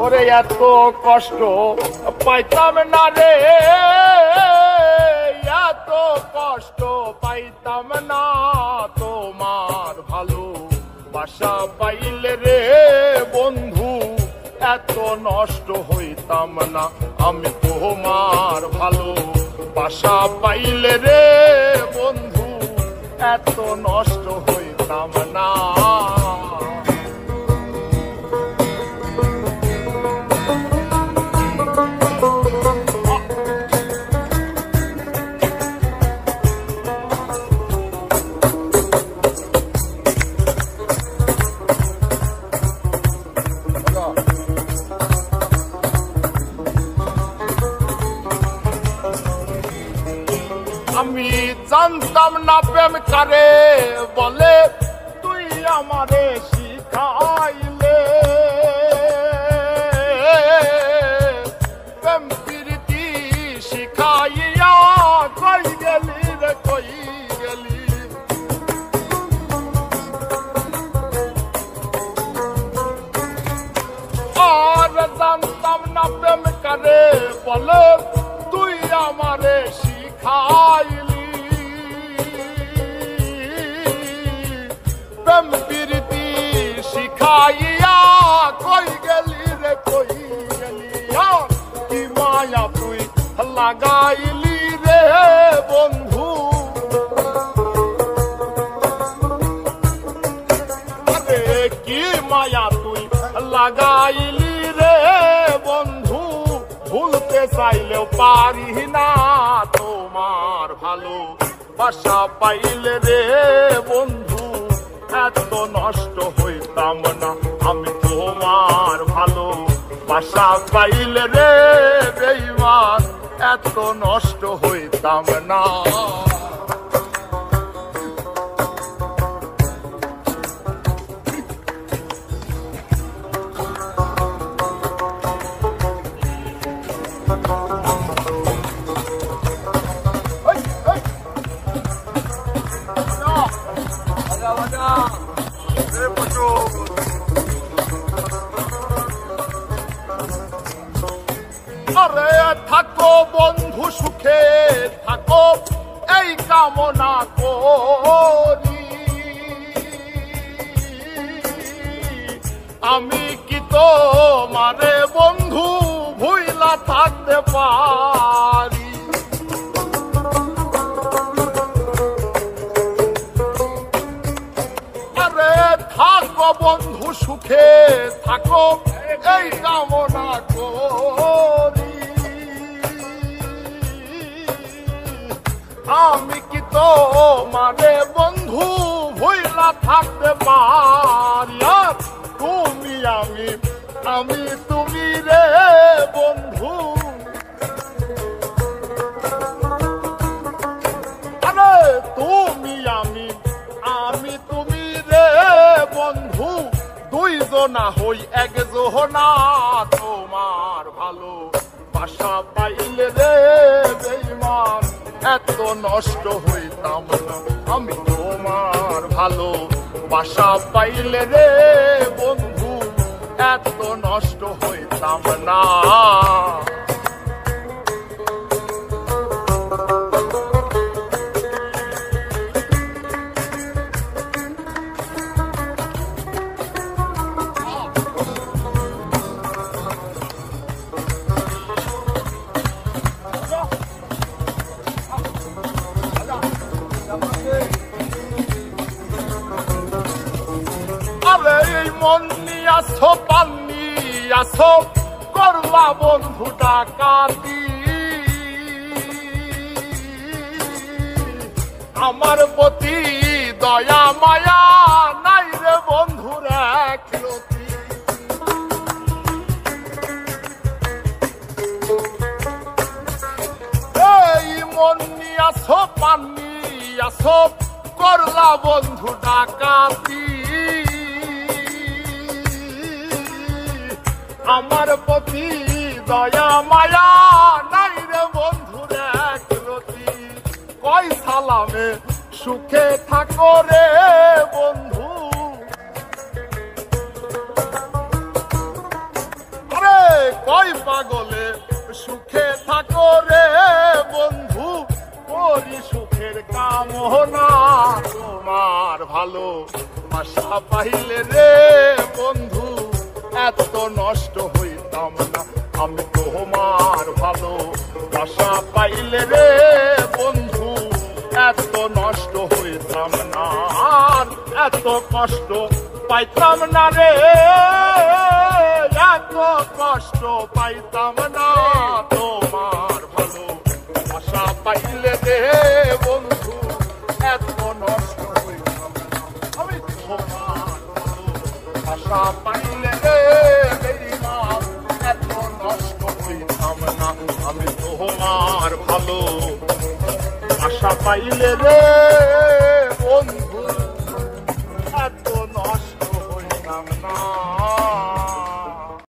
ওরে এত কষ্ট পাইতাম না রে, এত কষ্ট পাইতাম না তোমার ভালো বাসা পাইলে রে বন্ধু, এত নষ্ট হইতাম না আমি তোমার ভালো বাসা পাইলে রে বন্ধু, এত নষ্ট হইতাম না। আমি জানতাম না প্রেম কারে বলে, তুই আমারে শিখাইলে প্রেম প্রীতি শিখাইয়া কই গেলি রে কই গেলি। আর জানতাম না প্রেম কারে বলে, তুই আমারে শিখাইলি প্রেম প্রীতি শিখাইয়া কই গেলি রে কই গেলি। কি মায়া তুই লাগাইলি রে বন্ধু, আরে কি মায়া তুই লাগাইলি রে বন্ধু, ভুলতে চাইলেও পারি না তোমার ভালো বাসা পাইলে রে বন্ধু, এত নষ্ট হইতাম না আমি তোমার ভালো বাসা পাইলে রে বেঈমান, এত নষ্ট হইতাম না। আরে থাকো বন্ধু সুখে থাকো এই কামনা করি, আমি কি তোমারে বন্ধু ভুইলা থাকতে পারি। আরে থাকো বন্ধু সুখে থাকো এই কামনা করি, আমি কি তোমারে বন্ধু ভুইলা থাকতে পারি। তুমি আমি তুমি রে বন্ধু, আরে তুমি আমি তুমি রে বন্ধু, দুইজনা হই একজনা তোমার ভালো বাসা পাইলে রে বেঈমান, এত নষ্ট হইতাম না আমি তোমার ভালো বাসা পাইলে রে বন্ধু, এত নষ্ট হইতাম না। আরে এই মন নিয়াছো পান্নি আছো করলা বন্ধু ডাকাতি, আমার প্রতি দয়া মায়া নাই রে বন্ধুর একরতি। এই মন নিয়াছো পান্নি আছো করলা বন্ধু ডাকাতি, আমার প্রতি দয়া মায়া নাই রে বন্ধুর একরতি। কই সালামে সুখে থাকো রে বন্ধু, কয় পাগলে সুখে থাকো রে বন্ধু, করি সুখের কামনা। তোমার ভালো বাসা পাইলে রে বন্ধু, এত নষ্ট হইতাম না। আমি তোমার ভালো বাসা পাইলে রে বন্ধু, এত নষ্ট হইতাম না, আর এত কষ্ট পাইতাম না রে, এত কষ্ট পাইতাম না। তোমার ভালো বাসা পাইলে রে বন্ধু, এত নষ্ট হইতাম না। আমি তোমার ভালো বাসা পাইলে রে বেঈমান, এত নষ্ট হইতাম না। আমি তোমার ভালো বাসা পাইলে রে